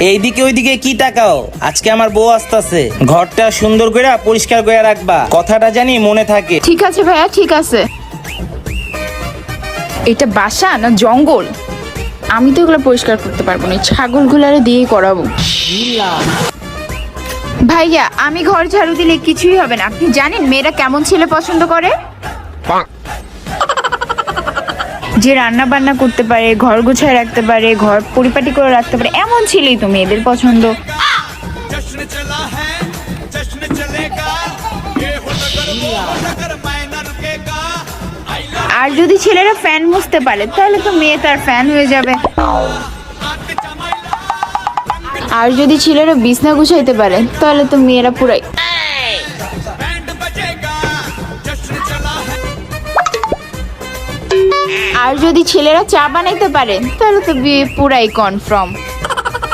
এইদিকে ওইদিকে কি তাকাও? আজকে আমার বউ আসতেছে, ঘরটা সুন্দর করে পরিষ্কার করে রাখবা, কথাটা জানি মনে থাকে। ঠিক আছে ভাইয়া, ঠিক আছে। এটা বাসা না জঙ্গল? আমি তো এগুলো পরিষ্কার করতে পারবো না, ছাগলগুলারে দিয়েই করাবো। ভাইয়া, আমি ঘর ঝাড়ু দিলে কিছুই হবে না। আপনি জানেন মেয়েরা কেমন ছেলে পছন্দ করে? যে রান্না বান্না করতে পারে, ঘর গোছায় রাখতে পারে, ঘর পরিপাটি করে রাখতে পারে, এমন ছেলেই তো মেয়েদের পছন্দ। আর যদি ছেলেরা ফ্যান মুছতে পারে তাহলে তো মেয়ে তার ফ্যান হয়ে যাবে। আর যদি ছেলেরা বিছনা গুছাইতে পারে তাহলে তো মেয়েরা পুরাই। আর যদি ছেলেরা চা বানাইতে পারে তাহলে তো বিয়ে পুরাই কনফার্ম।